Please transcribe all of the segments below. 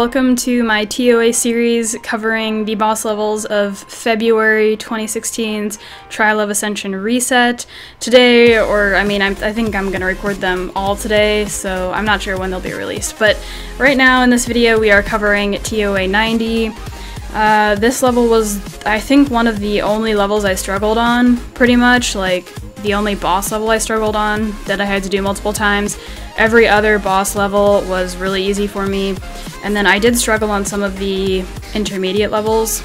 Welcome to my TOA series covering the boss levels of February 2016's Trial of Ascension Reset. Today, I think I'm going to record them all today, so I'm not sure when they'll be released. But right now in this video we are covering TOA 90. This level was, I think, one of the only levels I struggled on, pretty much, like the only boss level I struggled on that I had to do multiple times. Every other boss level was really easy for me, and then I did struggle on some of the intermediate levels.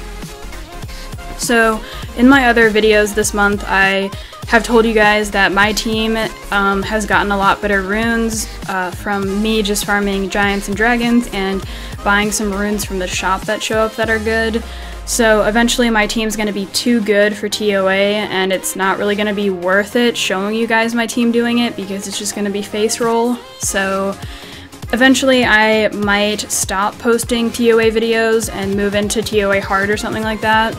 So in my other videos this month I have told you guys that my team has gotten a lot better runes from me just farming giants and dragons and buying some runes from the shop that show up that are good. So eventually my team's going to be too good for TOA, and it's not really going to be worth it showing you guys my team doing it because it's just going to be face roll. So eventually I might stop posting TOA videos and move into TOA hard or something like that.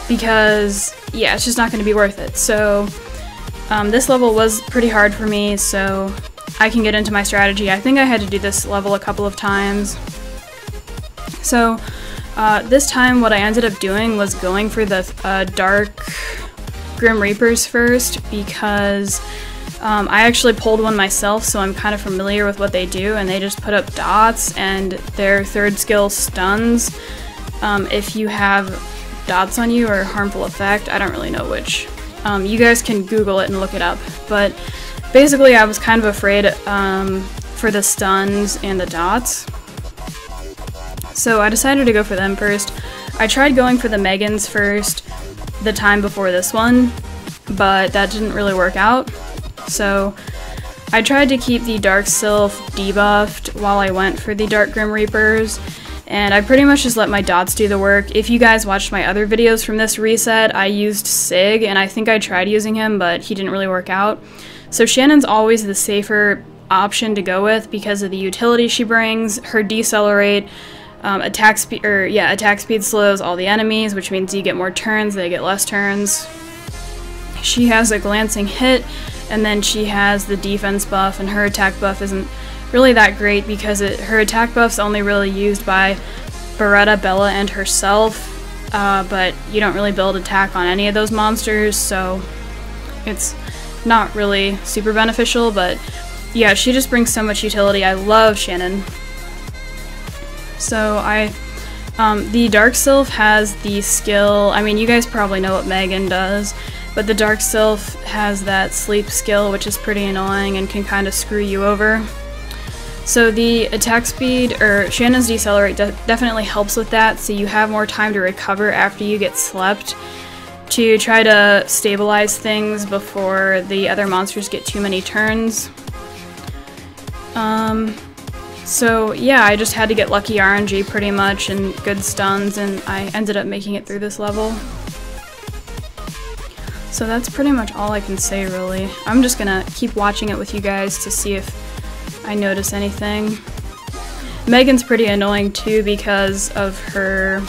Because, yeah, it's just not going to be worth it. So this level was pretty hard for me, so I can get into my strategy. I think I had to do this level a couple of times. So this time what I ended up doing was going for the Dark Grim Reapers first, because I actually pulled one myself, so I'm kind of familiar with what they do, and they just put up dots, and their third skill stuns if you have dots on you or harmful effect. I don't really know which. You guys can Google it and look it up, but basically I was kind of afraid for the stuns and the dots. So I decided to go for them first. I tried going for the Megans first the time before this one, but that didn't really work out. So I tried to keep the Dark Sylph debuffed while I went for the Dark Grim Reapers, and I pretty much just let my dots do the work. If you guys watched my other videos from this reset, I used Sig, and I think I tried using him, but he didn't really work out. So Shannon's always the safer option to go with because of the utility she brings. Her decelerate, attack speed slows all the enemies, which means you get more turns, they get less turns. She has a glancing hit, and then she has the defense buff, and her attack buff isn't really that great because her attack buff's only really used by Beretta, Bella, and herself, but you don't really build attack on any of those monsters, so it's not really super beneficial. But yeah, she just brings so much utility. I love Shannon. So the Dark Sylph has the skill, I mean, you guys probably know what Megan does, but the Dark Sylph has that sleep skill, which is pretty annoying and can kind of screw you over. So the attack speed, or Shannon's decelerate, definitely helps with that, so you have more time to recover after you get slept to try to stabilize things before the other monsters get too many turns. So yeah, I just had to get lucky RNG pretty much and good stuns, and I ended up making it through this level. So that's pretty much all I can say, really. I'm just gonna keep watching it with you guys to see if I notice anything. Megan's pretty annoying too because of her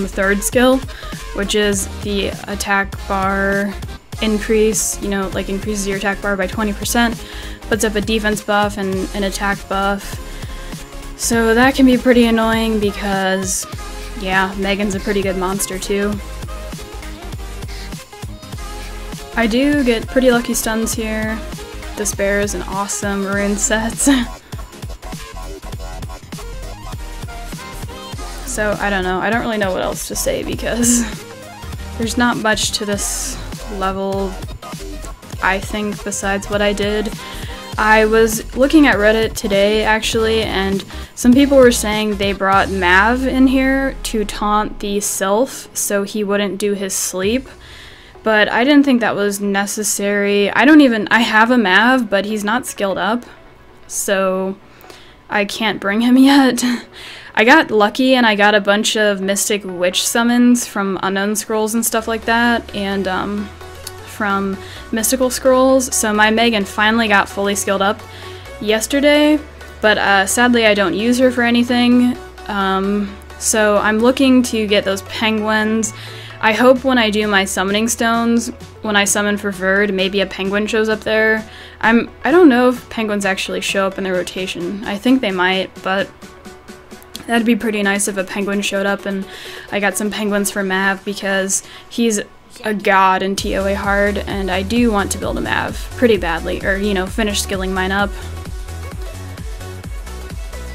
third skill, which is the attack bar increase, you know, like increases your attack bar by 20%, puts up a defense buff and an attack buff. So that can be pretty annoying because, yeah, Megan's a pretty good monster too. I do get pretty lucky stuns here. Despair is an awesome rune set. So I don't know. I don't really know what else to say because there's not much to this level, I think, besides what I did. I was looking at Reddit today, actually, and some people were saying they brought Mav in here to taunt the Sylph so he wouldn't do his sleep, but I didn't think that was necessary. I have a Mav, but he's not skilled up, so I can't bring him yet. I got lucky and I got a bunch of Mystic Witch summons from Unknown Scrolls and stuff like that, and from Mystical Scrolls, so my Megan finally got fully skilled up yesterday, but sadly I don't use her for anything, so I'm looking to get those penguins. I hope when I do my summoning stones, when I summon for Verd, maybe a penguin shows up there. I don't know if penguins actually show up in the rotation. I think they might, but that'd be pretty nice if a penguin showed up and I got some penguins for Mav, because he's a god in TOA hard, and I do want to build a Mav pretty badly, or, you know, finish skilling mine up.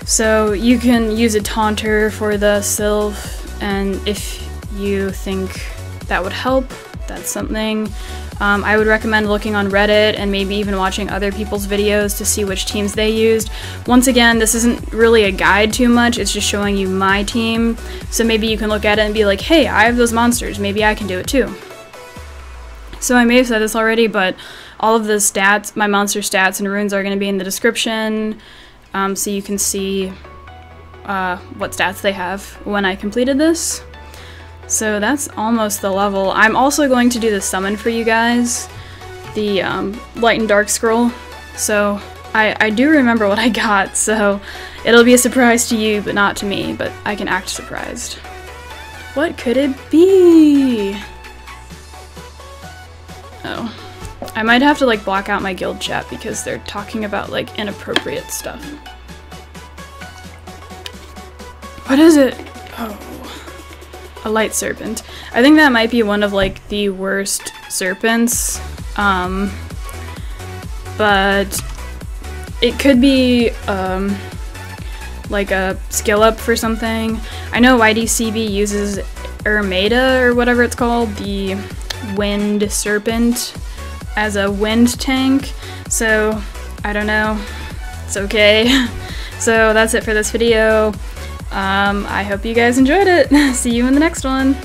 So you can use a taunter for the Sylph, and if you think that would help, that's something. I would recommend looking on Reddit and maybe even watching other people's videos to see which teams they used. Once again, this isn't really a guide too much, it's just showing you my team, so maybe you can look at it and be like, hey, I have those monsters, maybe I can do it too. So I may have said this already, but all of the stats, my monster stats and runes, are going to be in the description, so you can see what stats they have when I completed this. So that's almost the level. I'm also going to do the summon for you guys, the light and dark scroll. So I do remember what I got, so it'll be a surprise to you, but not to me, but I can act surprised. What could it be? Oh. I might have to like block out my guild chat because they're talking about like inappropriate stuff. What is it? Oh. A light serpent. I think that might be one of like the worst serpents, but it could be like a skill up for something. I know YDCB uses Ermeda or whatever it's called, the wind serpent, as a wind tank, so I don't know, it's okay. So that's it for this video. I hope you guys enjoyed it. See you in the next one.